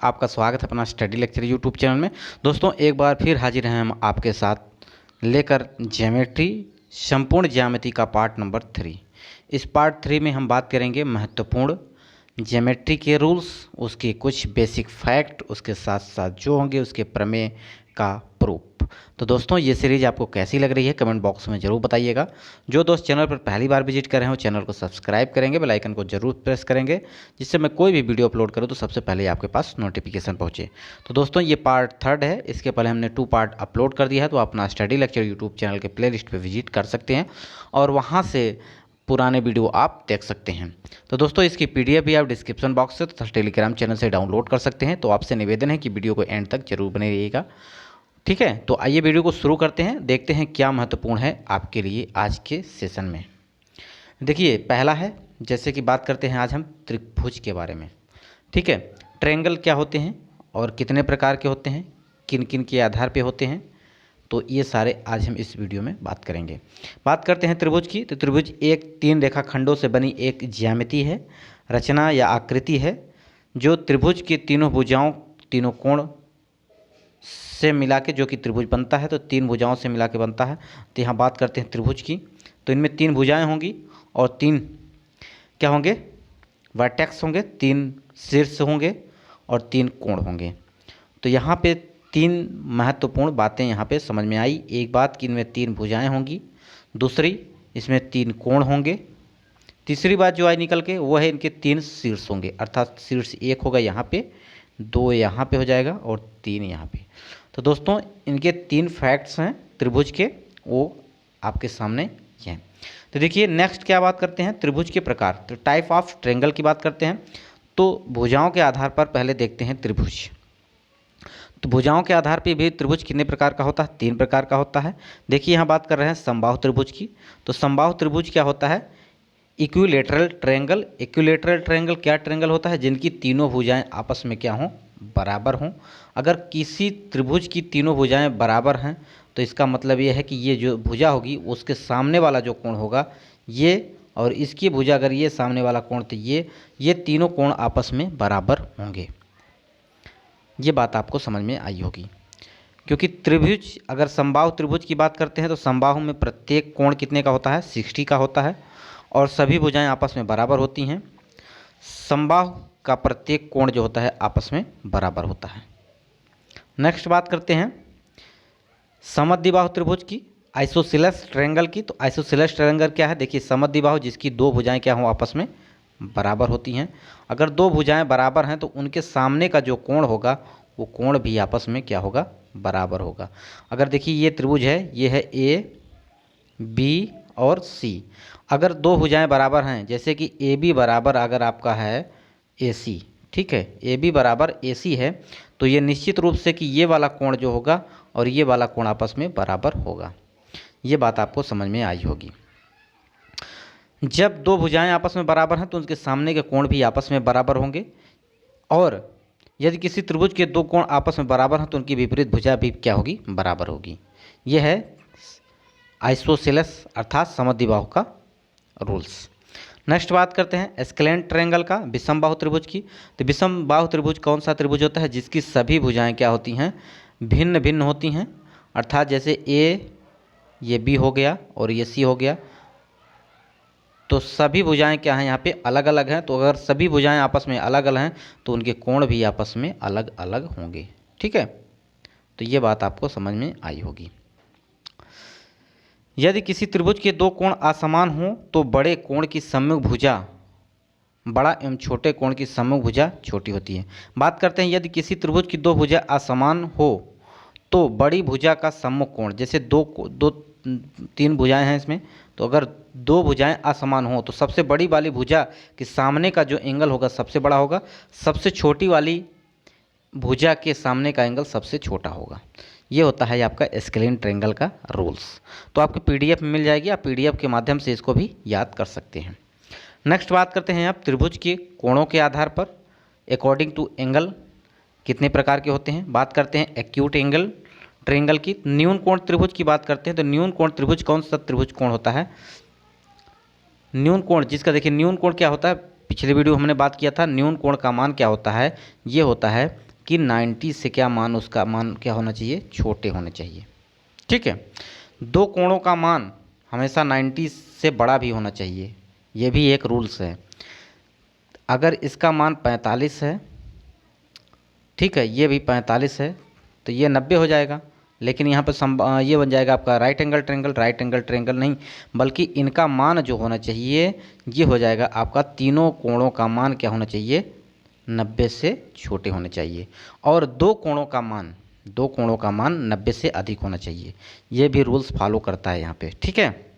आपका स्वागत है अपना स्टडी लेक्चर यूट्यूब चैनल में। दोस्तों एक बार फिर हाजिर हैं हम आपके साथ लेकर ज्योमेट्री संपूर्ण ज्यामिति का पार्ट नंबर 3। इस पार्ट 3 में हम बात करेंगे महत्वपूर्ण ज्योमेट्री के रूल्स, उसके कुछ बेसिक फैक्ट, उसके साथ साथ जो होंगे उसके प्रमेय का प्रूफ। तो दोस्तों ये सीरीज़ आपको कैसी लग रही है कमेंट बॉक्स में ज़रूर बताइएगा। जो दोस्त चैनल पर पहली बार विजिट कर रहे हो चैनल को सब्सक्राइब करेंगे, बेल आइकन को जरूर प्रेस करेंगे, जिससे मैं कोई भी वीडियो अपलोड करूँ तो सबसे पहले आपके पास नोटिफिकेशन पहुँचे। तो दोस्तों ये पार्ट 3 है, इसके पहले हमने 2 पार्ट अपलोड कर दिया है, तो आप अपना स्टडी लेक्चर यूट्यूब चैनल के प्लेलिस्ट पर विजिट कर सकते हैं और वहाँ से पुराने वीडियो आप देख सकते हैं। तो दोस्तों इसकी पीडीएफ भी आप डिस्क्रिप्शन बॉक्स से तथा टेलीग्राम चैनल से डाउनलोड कर सकते हैं। तो आपसे निवेदन है कि वीडियो को एंड तक जरूर बने रहिएगा, ठीक है। तो आइए वीडियो को शुरू करते हैं, देखते हैं क्या महत्वपूर्ण है आपके लिए आज के सेशन में। देखिए पहला है, जैसे कि बात करते हैं आज हम त्रिभुज के बारे में, ठीक है। ट्रायंगल क्या होते हैं और कितने प्रकार के होते हैं, किन किन के आधार पे होते हैं, तो ये सारे आज हम इस वीडियो में बात करेंगे। बात करते हैं त्रिभुज की। तो त्रिभुज एक 3 रेखाखंडों से बनी एक ज्यामिति है, रचना या आकृति है जो त्रिभुज की तीनों भुजाओं, तीनों कोण से मिला के जो कि त्रिभुज बनता है। तो 3 भुजाओं से मिला के बनता है। तो यहाँ बात करते हैं त्रिभुज की, तो इनमें 3 भुजाएं होंगी और 3 क्या होंगे, वर्टेक्स होंगे, 3 शीर्ष होंगे और 3 कोण होंगे। तो यहाँ पे 3 महत्वपूर्ण बातें यहाँ पे समझ में आई। एक बात कि इनमें 3 भुजाएं होंगी, दूसरी इसमें 3 कोण होंगे, तीसरी बात जो आई निकल के वो है इनके 3 शीर्ष होंगे, अर्थात शीर्ष 1 होगा यहाँ पे, 2 यहाँ पे हो जाएगा और 3 यहाँ पे। तो दोस्तों इनके 3 फैक्ट्स हैं त्रिभुज के, वो आपके सामने ये हैं। तो देखिए नेक्स्ट क्या बात करते हैं, त्रिभुज के प्रकार। तो टाइप ऑफ ट्रायंगल की बात करते हैं। तो भुजाओं के आधार पर पहले देखते हैं त्रिभुज। तो भुजाओं के आधार पर भी त्रिभुज कितने प्रकार का होता है, 3 प्रकार का होता है। देखिए यहाँ बात कर रहे हैं समबाहु त्रिभुज की। तो समबाहु त्रिभुज क्या होता है, इक्विलेटरल ट्रायंगल। इक्विलेटरल ट्रायंगल क्या ट्रायंगल होता है, जिनकी तीनों भुजाएं आपस में क्या हों, बराबर हों। अगर किसी त्रिभुज की तीनों भुजाएं बराबर हैं तो इसका मतलब ये है कि ये जो भुजा होगी उसके सामने वाला जो कोण होगा ये, और इसकी भुजा अगर ये सामने वाला कोण, तो ये तीनों कोण आपस में बराबर होंगे। ये बात आपको समझ में आई होगी, क्योंकि त्रिभुज, अगर समबाहु त्रिभुज की बात करते हैं तो समबाहु में प्रत्येक कोण कितने का होता है, 60 का होता है और सभी भुजाएं आपस में बराबर होती हैं। समबाहु का प्रत्येक कोण जो होता है आपस में बराबर होता है। नेक्स्ट बात करते हैं समद्विबाहु त्रिभुज की, आइसोसेलेस ट्रायंगल की। तो आइसोसेलेस ट्रायंगल क्या है, देखिए समद्विबाहु जिसकी 2 भुजाएं क्या हों, आपस में बराबर होती हैं। अगर 2 भुजाएं बराबर हैं तो उनके सामने का जो कोण होगा वो कोण भी आपस में क्या होगा, बराबर होगा। अगर देखिए ये त्रिभुज है, ये है ए बी और सी। अगर 2 भुजाएं बराबर हैं, जैसे कि ए बी बराबर अगर आपका है ए सी, ठीक है, ए बी बराबर ए सी है, तो ये निश्चित रूप से कि ये वाला कोण जो होगा और ये वाला कोण आपस में बराबर होगा। ये बात आपको समझ में आई होगी। जब 2 भुजाएं आपस में बराबर हैं तो उनके सामने के कोण भी आपस में बराबर होंगे, और यदि किसी त्रिभुज के 2 कोण आपस में बराबर हैं तो उनकी विपरीत भुजा भी क्या होगी, बराबर होगी। यह है आइसोसेलेस अर्थात समद्विबाहु का रूल्स। नेक्स्ट बात करते हैं स्केलेंट ट्रायंगल का, विषमबाहु त्रिभुज की। तो विषमबाहु त्रिभुज कौन सा त्रिभुज होता है, जिसकी सभी भुजाएं क्या होती हैं, भिन्न भिन्न होती हैं। अर्थात जैसे ए, ये बी हो गया और ये सी हो गया, तो सभी भुजाएं क्या हैं यहाँ पे अलग अलग हैं। तो अगर सभी भुजाएं आपस में अलग अलग हैं तो उनके कोण भी आपस में अलग अलग होंगे, ठीक है। तो ये बात आपको समझ में आई होगी। यदि किसी त्रिभुज के 2 कोण असमान हों तो बड़े कोण की सम्मुख भुजा बड़ा एवं छोटे कोण की सम्मुख भुजा छोटी होती है। बात करते हैं यदि किसी त्रिभुज की 2 भुजा असमान हो तो बड़ी भुजा का सम्मुख कोण, जैसे 3 भुजाएं हैं इसमें, तो अगर 2 भुजाएं असमान हो तो सबसे बड़ी वाली भुजा के सामने का जो एंगल होगा सबसे बड़ा होगा, सबसे छोटी वाली भुजा के सामने का एंगल सबसे छोटा होगा। ये होता है आपका स्केलेंट ट्रायंगल का रूल्स। तो आपको पीडीएफ में मिल जाएगी, आप पीडीएफ के माध्यम से इसको भी याद कर सकते हैं। नेक्स्ट बात करते हैं आप त्रिभुज के कोणों के आधार पर अकॉर्डिंग टू एंगल कितने प्रकार के होते हैं। बात करते हैं एक्यूट एंगल ट्रायंगल की। न्यून कोण त्रिभुज की बात करते हैं तो न्यून कोण त्रिभुज कौन सा त्रिभुज कोण होता है, न्यून कोण जिसका, देखिए न्यून कोण क्या होता है, पिछले वीडियो हमने बात किया था न्यून कोण का मान क्या होता है, ये होता है कि 90 से क्या मान, उसका मान क्या होना चाहिए, छोटे होने चाहिए। ठीक है, दो कोणों का मान हमेशा 90 से बड़ा भी होना चाहिए, ये भी एक रूल्स है। अगर इसका मान 45 है, ठीक है, ये भी 45 है, तो ये 90 हो जाएगा। लेकिन यहाँ पर ये बन जाएगा आपका right angle triangle. Right angle triangle नहीं, बल्कि इनका मान जो होना चाहिए ये हो जाएगा आपका, तीनों कोणों का मान क्या होना चाहिए, 90 से छोटे होने चाहिए। और दो कोणों का मान 90 से अधिक होना चाहिए। ये भी रूल्स फॉलो करता है यहाँ पे। ठीक है,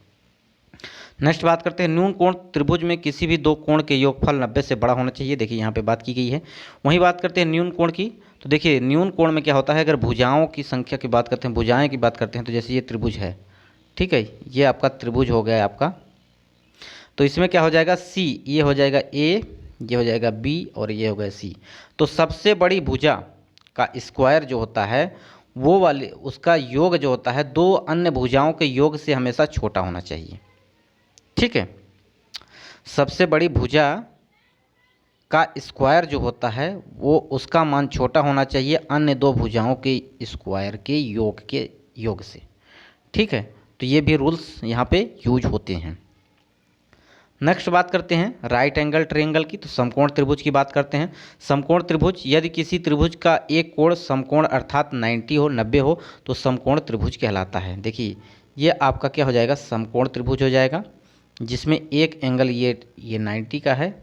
नेक्स्ट बात करते हैं न्यून कोण त्रिभुज में किसी भी दो कोण के योगफल 90 से बड़ा होना चाहिए। देखिए यहाँ पे बात की गई है। वहीं बात करते हैं न्यून कोण की, तो देखिए न्यून कोण में क्या होता है, अगर भुजाओं की संख्या की बात करते हैं, भुजाएं की बात करते हैं, तो जैसे ये त्रिभुज है, ठीक है, ये आपका त्रिभुज हो गया है आपका, तो इसमें क्या हो जाएगा, सी, ये हो जाएगा ए, ये हो जाएगा बी और ये हो गया सी। तो सबसे बड़ी भुजा का स्क्वायर जो होता है वो वाले, उसका योग जो होता है दो अन्य भुजाओं के योग से हमेशा छोटा होना चाहिए। ठीक है, सबसे बड़ी भुजा का स्क्वायर जो होता है वो, उसका मान छोटा होना चाहिए अन्य दो भुजाओं के स्क्वायर के योग से। ठीक है, तो ये भी रूल्स यहाँ पे यूज होते हैं। नेक्स्ट बात करते हैं राइट एंगल ट्रायंगल की, तो समकोण त्रिभुज की बात करते हैं। समकोण त्रिभुज, यदि किसी त्रिभुज का एक कोण समकोण अर्थात 90 हो तो समकोण त्रिभुज कहलाता है। देखिए ये आपका क्या हो जाएगा, समकोण त्रिभुज हो जाएगा, जिसमें एक एंगल ये 90 का है,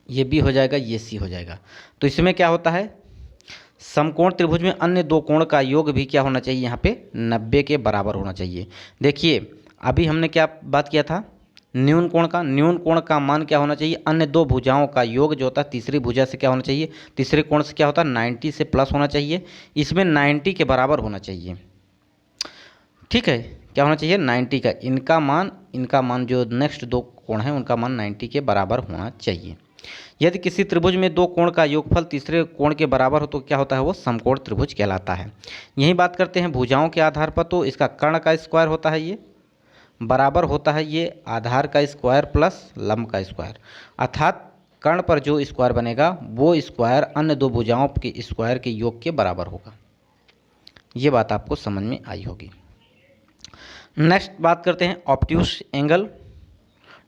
ये बी हो जाएगा, ये सी हो जाएगा। तो इसमें क्या होता है, समकोण त्रिभुज में अन्य दो कोण का योग भी क्या होना चाहिए, यहाँ पे 90 के बराबर होना चाहिए। देखिए अभी हमने क्या बात किया था, न्यून कोण का। न्यून कोण का मान क्या होना चाहिए, अन्य दो भुजाओं का योग जो होता है तीसरी भुजा से क्या होना चाहिए, तीसरे कोण से क्या होता है, 90 से प्लस होना चाहिए। इसमें 90 के बराबर होना चाहिए। ठीक है, क्या होना चाहिए, 90 का। इनका मान जो नेक्स्ट दो कोण हैं उनका मान 90 के बराबर होना चाहिए। यदि किसी त्रिभुज में दो कोण का योगफल तीसरे कोण के बराबर हो तो क्या होता है, वो समकोण त्रिभुज कहलाता है। यही बात करते हैं भुजाओं के आधार पर, तो इसका कर्ण का स्क्वायर होता है, ये बराबर होता है ये आधार का स्क्वायर प्लस लंब का स्क्वायर, अर्थात कर्ण पर जो स्क्वायर बनेगा वो स्क्वायर अन्य दो भुजाओं के स्क्वायर के योग के बराबर होगा। ये बात आपको समझ में आई होगी। नेक्स्ट बात करते हैं ऑब्ट्यूस एंगल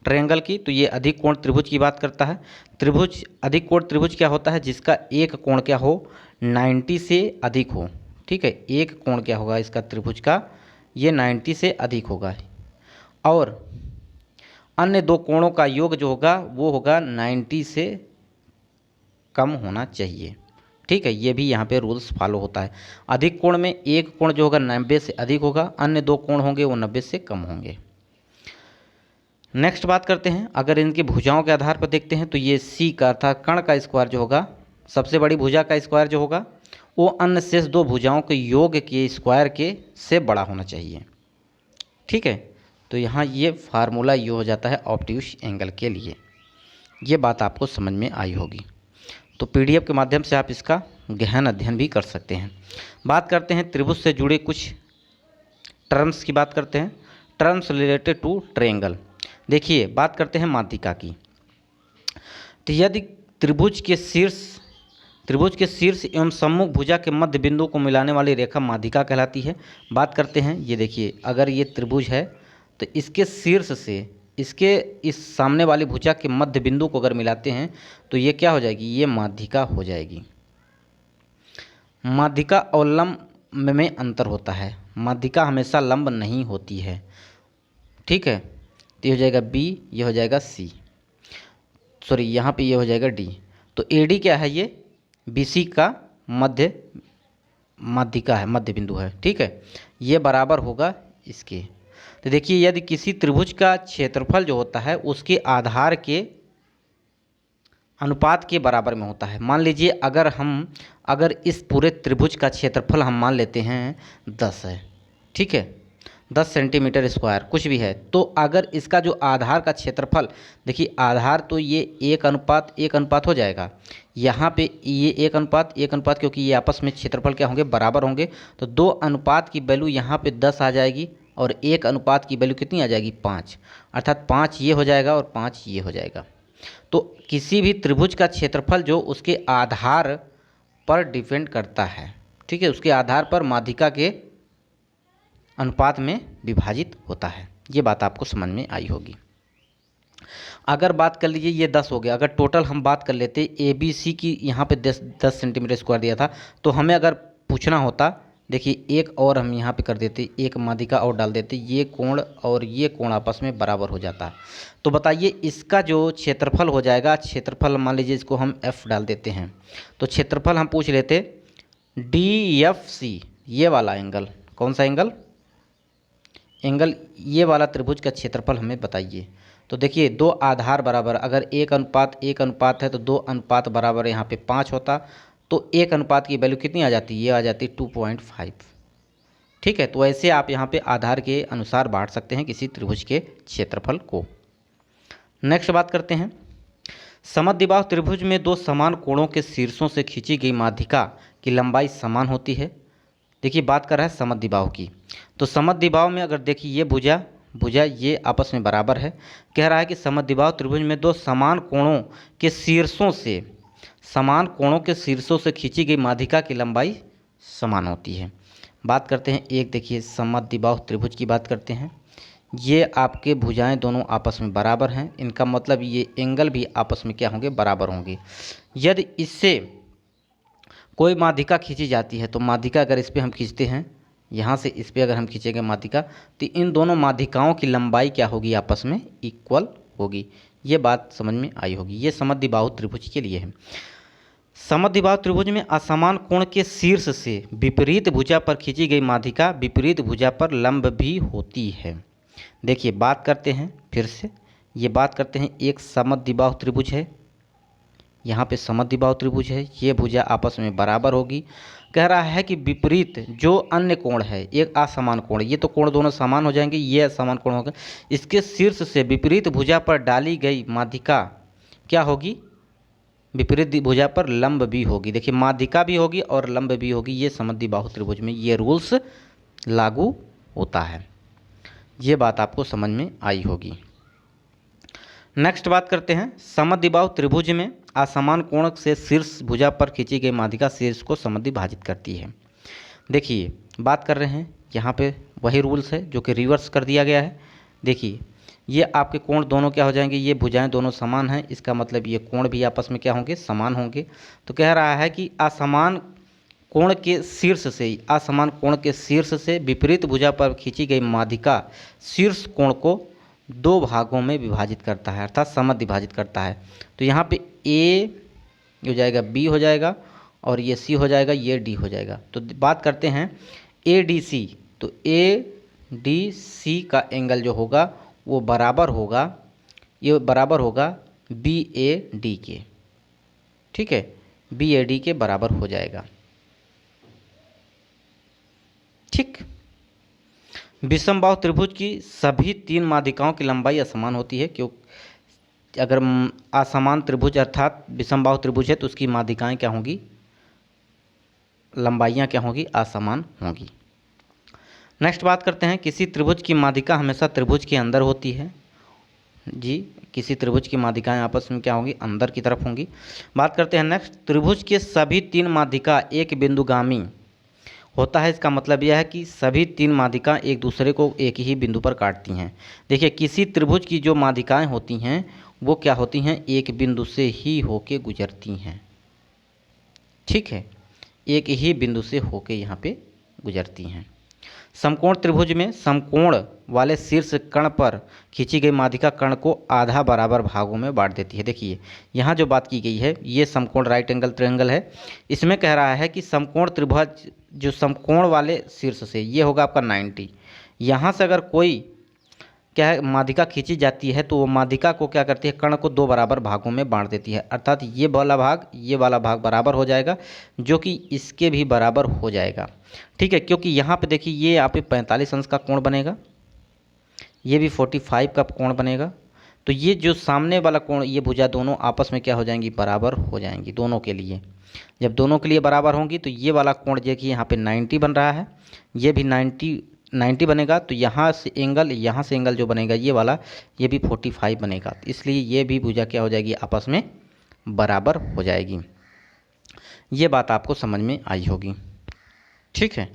ट्रायंगल की, तो ये अधिक कोण त्रिभुज की बात करता है। त्रिभुज, अधिक कोण त्रिभुज क्या होता है, जिसका एक कोण क्या हो, 90 से अधिक हो। ठीक है, एक कोण क्या होगा इसका त्रिभुज का, ये 90 से अधिक होगा, और अन्य दो कोणों का योग जो होगा वो होगा 90 से कम होना चाहिए। ठीक है, ये भी यहाँ पे रूल्स फॉलो होता है। अधिक कोण में एक कोण जो होगा 90 से अधिक होगा, अन्य दो कोण होंगे वो 90 से कम होंगे। नेक्स्ट बात करते हैं, अगर इनकी भुजाओं के आधार पर देखते हैं तो ये सी का अर्थात कर्ण का स्क्वायर जो होगा, सबसे बड़ी भुजा का स्क्वायर जो होगा वो अन्य शेष दो भुजाओं के योग के स्क्वायर के से बड़ा होना चाहिए। ठीक है, तो यहाँ ये फार्मूला ये हो जाता है ऑब्ट्यूस एंगल के लिए। ये बात आपको समझ में आई होगी, तो पीडीएफ के माध्यम से आप इसका गहन अध्ययन भी कर सकते हैं। बात करते हैं त्रिभुज से जुड़े कुछ टर्म्स की बात करते हैं, टर्म्स रिलेटेड टू ट्रायंगल। देखिए बात करते हैं माध्यिका की, तो यदि त्रिभुज के शीर्ष एवं सम्मुख भुजा के मध्य बिंदु को मिलाने वाली रेखा माध्यिका कहलाती है। बात करते हैं, ये देखिए अगर ये त्रिभुज है तो इसके शीर्ष से इसके इस सामने वाली भुजा के मध्य बिंदु को अगर मिलाते हैं तो ये क्या हो जाएगी, ये माध्यिका हो जाएगी। माध्यिका और लंब में अंतर होता है, माध्यिका हमेशा लंब नहीं होती है। ठीक है, तो ये हो जाएगा बी, ये हो जाएगा सी, सॉरी यहाँ पे ये हो जाएगा डी। तो एडी क्या है, ये बीसी का माध्यिका है, मध्य बिंदु है। ठीक है, ये बराबर होगा इसके। तो देखिए यदि किसी त्रिभुज का क्षेत्रफल जो होता है उसके आधार के अनुपात के बराबर में होता है। मान लीजिए अगर इस पूरे त्रिभुज का क्षेत्रफल हम मान लेते हैं 10 है, ठीक है, 10 सेंटीमीटर स्क्वायर कुछ भी है, तो अगर इसका जो आधार का क्षेत्रफल, देखिए आधार तो ये 1:1 हो जाएगा, यहाँ पे ये 1:1 क्योंकि ये आपस में क्षेत्रफल क्या होंगे, बराबर होंगे, तो 2 अनुपात की वैल्यू यहाँ पे 10 आ जाएगी और 1 अनुपात की वैल्यू कितनी आ जाएगी, 5, अर्थात 5 ये हो जाएगा और 5 ये हो जाएगा। तो किसी भी त्रिभुज का क्षेत्रफल जो उसके आधार पर डिपेंड करता है, ठीक है, उसके आधार पर माध्यिका के अनुपात में विभाजित होता है। ये बात आपको समझ में आई होगी। अगर बात कर लीजिए, ये 10 हो गया, अगर टोटल हम बात कर लेते ए बी सी की, यहाँ पे 10 सेंटीमीटर स्क्वायर दिया था, तो हमें अगर पूछना होता, देखिए एक और हम यहाँ पे कर देते, एक माध्यिका और डाल देते, ये कोण और ये कोण आपस में बराबर हो जाता। तो बताइए इसका जो क्षेत्रफल हो जाएगा, क्षेत्रफल मान लीजिए इसको हम एफ डाल देते हैं, तो क्षेत्रफल हम पूछ लेते डी एफ सी, ये वाला एंगल, कौन सा एंगल, एंगल ये वाला त्रिभुज का क्षेत्रफल हमें बताइए। तो देखिए दो आधार बराबर, अगर एक अनुपात है तो 2 अनुपात बराबर, यहाँ पे 5 होता, तो एक अनुपात की वैल्यू कितनी आ जाती है, ये आ जाती है 2.5, ठीक है। तो ऐसे आप यहाँ पे आधार के अनुसार बांट सकते हैं किसी त्रिभुज के क्षेत्रफल को। नेक्स्ट बात करते हैं, समद्विबाहु त्रिभुज में दो समान कोणों के शीर्षों से खींची गई माध्यिका की लंबाई समान होती है। देखिए बात कर रहा है समद्विबाहु की, तो समद्विबाहु में अगर देखिए ये भुजा ये आपस में बराबर है। कह रहा है कि समद्विबाहु त्रिभुज में दो समान कोणों के शीर्षों से खींची गई माध्यिका की लंबाई समान होती है। बात करते हैं एक, देखिए समद्विबाहु त्रिभुज की बात करते हैं, ये आपके भुजाएं दोनों आपस में बराबर हैं, इनका मतलब ये एंगल भी आपस में क्या होंगे, बराबर होंगे। यदि इससे कोई माध्यिका खींची जाती है, तो माध्यिका अगर इस पर हम खींचते हैं, यहाँ से इस पर अगर हम खींचेंगे माध्यिका, तो इन दोनों माध्यिकाओं की लंबाई क्या होगी, आपस में इक्वल होगी। ये बात समझ में आई होगी। ये समद्विबाहु त्रिभुज के लिए है। समद्विबाहु त्रिभुज में असमान कोण के शीर्ष से विपरीत भुजा पर खींची गई माध्यिका विपरीत भुजा पर लंब भी होती है। देखिए बात करते हैं फिर से, ये बात करते हैं, एक समद्विबाहु त्रिभुज है, यहाँ पे समद्विबाहु त्रिभुज है, ये भुजा आपस में बराबर होगी। कह रहा है कि विपरीत जो अन्य कोण है, एक असमान कोण, ये तो कोण दोनों समान हो जाएंगे, ये असमान कोण होगा, इसके शीर्ष से विपरीत भुजा पर डाली गई माध्यिका क्या होगी, विपरीत भुजा पर लंब भी होगी। देखिए माध्यिका भी होगी और लंब भी होगी। ये समद्विबाहु त्रिभुज में ये रूल्स लागू होता है। ये बात आपको समझ में आई होगी। नेक्स्ट बात करते हैं, समद्विबाहु त्रिभुज में असमान कोण से शीर्ष भुजा पर खींची गई माध्यिका शीर्ष को समद्विभाजित करती है। देखिए बात कर रहे हैं, यहाँ पे वही रूल्स है जो कि रिवर्स कर दिया गया है। देखिए ये आपके कोण दोनों क्या हो जाएंगे, ये भुजाएं दोनों समान हैं, इसका मतलब ये कोण भी आपस में क्या होंगे, समान होंगे। तो कह रहा है कि असमान कोण के शीर्ष से विपरीत भुजा पर खींची गई माध्यिका शीर्ष कोण को दो भागों में विभाजित करता है, अर्थात समद्विभाजित करता है। तो यहाँ पे ए हो जाएगा, बी हो जाएगा, और ये सी हो जाएगा, ये डी हो जाएगा। तो बात करते हैं ए डी सी, तो ए डी सी का एंगल जो होगा वो बराबर होगा, ये बराबर होगा बी ए डी के, ठीक है, बी ए डी के बराबर हो जाएगा, ठीक। विषमबाहु त्रिभुज की सभी 3 माध्यिकाओं की लंबाई असमान होती है, क्योंकि अगर असमान त्रिभुज अर्थात विषमबाहु त्रिभुज है तो उसकी माध्यिकाएं क्या होंगी, लंबाइयां क्या होंगी, असमान होंगी। नेक्स्ट बात करते हैं, किसी त्रिभुज की माध्यिका हमेशा त्रिभुज के अंदर होती है। जी, किसी त्रिभुज की माध्यिकाएं आपस में क्या होंगी, अंदर की तरफ होंगी। बात करते हैं नेक्स्ट, त्रिभुज के सभी 3 माध्यिका एक बिंदुगामी होता है। इसका मतलब यह है कि सभी 3 माध्यिका एक दूसरे को एक ही बिंदु पर काटती हैं। देखिए किसी त्रिभुज की जो माध्यिकाएं होती हैं वो क्या होती हैं, एक बिंदु से ही होके गुजरती हैं, ठीक है, एक ही बिंदु से होके यहाँ पे गुजरती हैं। समकोण त्रिभुज में समकोण वाले शीर्ष कर्ण पर खींची गई माध्यिका कर्ण को आधा बराबर भागों में बांट देती है। देखिए यहाँ जो बात की गई है, ये समकोण राइट एंगल ट्रायंगल है। इसमें कह रहा है कि समकोण त्रिभुज जो समकोण वाले शीर्ष से, ये होगा आपका 90, यहाँ से अगर कोई क्या है माध्यिका खींची जाती है तो वो माध्यिका को क्या करती है, कर्ण को 2 बराबर भागों में बांट देती है, अर्थात ये वाला भाग बराबर हो जाएगा, जो कि इसके भी बराबर हो जाएगा, ठीक है। क्योंकि यहाँ पे देखिए ये यहाँ पे 45 अंश का कोण बनेगा, ये भी 45 का कोण बनेगा। तो ये जो सामने वाला कोण, ये भुजा दोनों आपस में क्या हो जाएंगी, बराबर हो जाएंगी दोनों के लिए। जब दोनों के लिए बराबर होंगी तो ये वाला कोण देखिए यहाँ पे 90 बन रहा है, ये भी 90 90 बनेगा तो यहाँ से एंगल जो बनेगा ये वाला, ये भी 45 बनेगा। इसलिए ये भी भुजा क्या हो जाएगी, आपस में बराबर हो जाएगी। ये बात आपको समझ में आई होगी। ठीक है,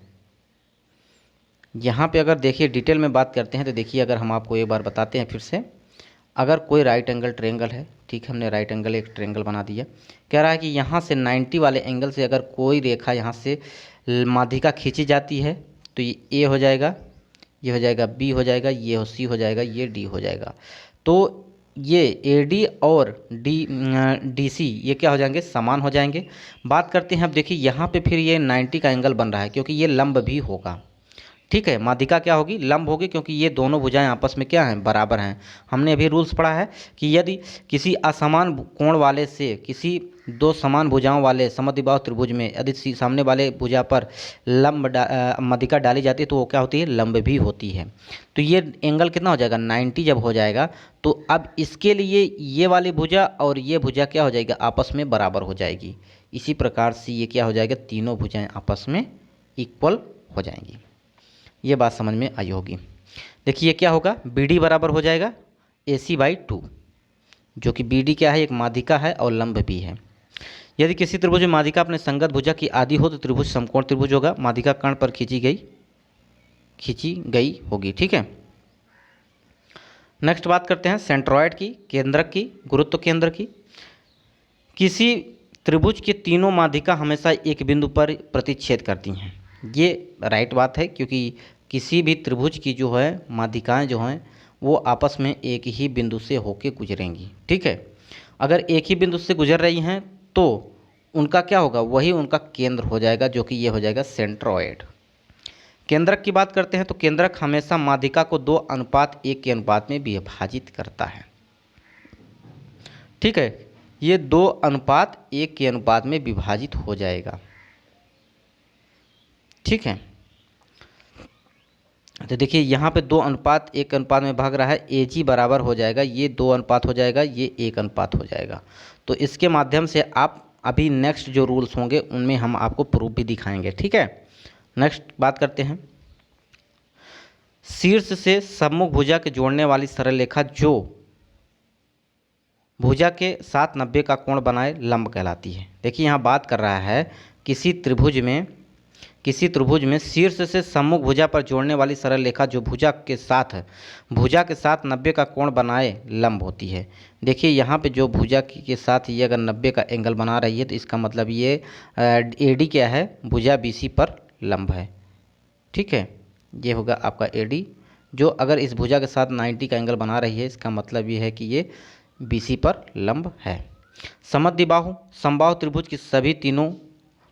यहाँ पे अगर देखिए डिटेल में बात करते हैं तो देखिए, अगर हम आपको एक बार बताते हैं फिर से, अगर कोई राइट एंगल ट्रेंगल है, ठीक है, हमने राइट एंगल एक ट्रेंगल बना दिया। कह रहा है कि यहाँ से 90 वाले एंगल से अगर कोई रेखा यहाँ से माध्यिका खींची जाती है तो ये ए हो जाएगा, ये हो जाएगा बी हो जाएगा, ये हो सी हो जाएगा, ये डी हो जाएगा। तो ये ए डी और डी सी ये क्या हो जाएंगे, समान हो जाएंगे। बात करते हैं अब देखिए यहाँ पे फिर ये 90 का एंगल बन रहा है क्योंकि ये लंब भी होगा। ठीक है, माध्यिका क्या होगी, लंब होगी, क्योंकि ये दोनों भुजाएं आपस में क्या हैं, बराबर हैं। हमने अभी रूल्स पढ़ा है कि यदि किसी असमान कोण वाले से किसी दो समान भुजाओं वाले समद्विबाहु त्रिभुज में यदि सामने वाले भुजा पर लंब माध्यिका डाली जाती है तो वो क्या होती है, लंब भी होती है। तो ये एंगल कितना हो जाएगा, 90 जब हो जाएगा तो अब इसके लिए ये वाली भुजा और ये भुजा क्या हो जाएगी, आपस में बराबर हो जाएगी। इसी प्रकार से ये क्या हो जाएगा, तीनों भुजाएं आपस में इक्वल हो जाएंगी। ये बात समझ में आई होगी। देखिए ये क्या होगा, बी डी बराबर हो जाएगा ए सी बाई 2, जो कि बी डी क्या है, एक माध्यिका है और लंब भी है। यदि किसी त्रिभुज में माध्यिका अपने संगत भुजा की आदि हो तो त्रिभुज समकोण त्रिभुज होगा, माध्यिका कर्ण पर खींची गई होगी। ठीक है, नेक्स्ट बात करते हैं सेंट्रॉयड की, केंद्रक की, गुरुत्व केंद्र की। किसी त्रिभुज के तीनों माध्यिका हमेशा एक बिंदु पर प्रतिच्छेद करती हैं। ये राइट बात है, क्योंकि किसी भी त्रिभुज की जो है माध्यिकाएं जो हैं वो आपस में एक ही बिंदु से होके गुजरेंगी। ठीक है, अगर एक ही बिंदु से गुजर रही हैं तो उनका क्या होगा, वही उनका केंद्र हो जाएगा, जो कि ये हो जाएगा सेंट्रॉयड। केंद्रक की बात करते हैं तो केंद्रक हमेशा माध्यिका को 2:1 के अनुपात में विभाजित करता है। ठीक है, ये 2:1 के अनुपात में विभाजित हो जाएगा। ठीक है, तो देखिए यहाँ पे 2:1 के अनुपात में भाग रहा है, ए जी बराबर हो जाएगा, ये 2 अनुपात हो जाएगा, ये 1 अनुपात हो जाएगा। तो इसके माध्यम से आप अभी नेक्स्ट जो रूल्स होंगे उनमें हम आपको प्रूफ भी दिखाएंगे। ठीक है, नेक्स्ट बात करते हैं, शीर्ष से सम्मुख भुजा के जोड़ने वाली सरल रेखा जो भुजा के साथ 90 का कोण बनाए लंब कहलाती है। देखिए यहाँ बात कर रहा है किसी त्रिभुज में शीर्ष से सम्मुख भुजा पर जोड़ने वाली सरल रेखा जो भुजा के साथ 90 का कोण बनाए लंब होती है। देखिए यहाँ पे जो भुजा के साथ ये अगर 90 का एंगल बना रही है तो इसका मतलब ये एडी क्या है, भुजा बीसी पर लंब है। ठीक है, ये होगा आपका एडी, जो अगर इस भुजा के साथ 90 का एंगल बना रही है इसका मतलब ये है कि ये बीसी पर लंब है। समद्विबाहु समबाहु त्रिभुज की सभी तीनों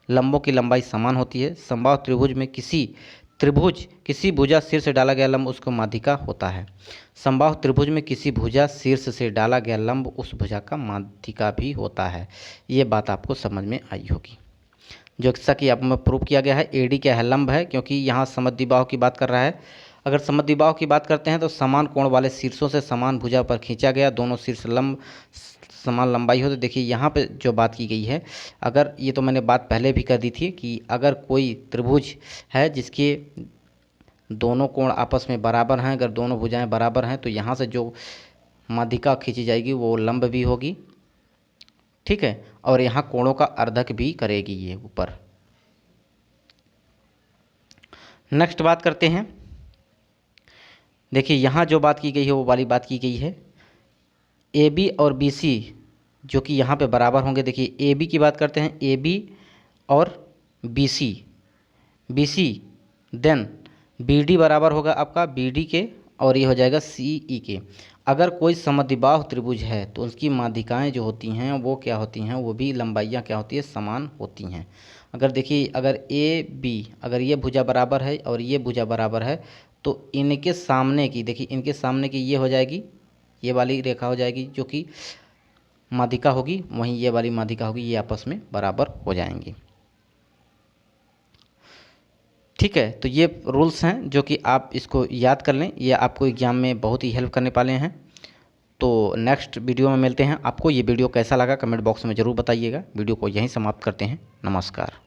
लंबों की लंबाई समान होती है। समबाहु त्रिभुज में किसी भुजा शीर्ष से डाला गया लंब उसको माध्यिका होता है। समबाहु त्रिभुज में किसी भुजा शीर्ष से डाला गया लंब उस भुजा का माध्यिका भी होता है। ये बात आपको समझ में आई होगी। जो जैसा कि आप में प्रूव किया गया है, एडी क्या है, लंब है, क्योंकि यहाँ समद्विबाहु की बात कर रहा है। अगर समद्विबाहु की बात करते हैं तो समान कोण वाले शीर्षों से समान भुजा पर खींचा गया दोनों शीर्ष समान लंबाई हो। तो देखिए यहाँ पे जो बात की गई है, अगर ये तो मैंने बात पहले भी कर दी थी कि अगर कोई त्रिभुज है जिसके दोनों कोण आपस में बराबर हैं, अगर दोनों भुजाएं बराबर हैं तो यहाँ से जो माध्यिका खींची जाएगी वो लंब भी होगी। ठीक है, और यहाँ कोणों का अर्धक भी करेगी ये ऊपर। नेक्स्ट बात करते हैं, देखिए यहाँ जो बात की गई है वो वाली बात की गई है, ए बी और बी सी जो कि यहाँ पे बराबर होंगे। देखिए ए बी की बात करते हैं, ए बी और B C then B D बराबर होगा आपका बी डी के, और ये हो जाएगा सी ई के। अगर कोई समद्विबाहु त्रिभुज है तो उसकी माध्यिकाएं जो होती हैं वो क्या होती हैं, वो भी लंबाइयाँ क्या होती है, समान होती हैं। अगर देखिए अगर ए बी अगर ये भुजा बराबर है और ये भुजा बराबर है तो इनके सामने की, देखिए इनके सामने की ये हो जाएगी, ये वाली रेखा हो जाएगी जो कि माध्यिका होगी, वहीं ये वाली माध्यिका होगी, ये आपस में बराबर हो जाएंगी। ठीक है, तो ये रूल्स हैं जो कि आप इसको याद कर लें, ये आपको एग्जाम में बहुत ही हेल्प करने वाले हैं। तो नेक्स्ट वीडियो में मिलते हैं। आपको ये वीडियो कैसा लगा कमेंट बॉक्स में ज़रूर बताइएगा। वीडियो को यहीं समाप्त करते हैं। नमस्कार।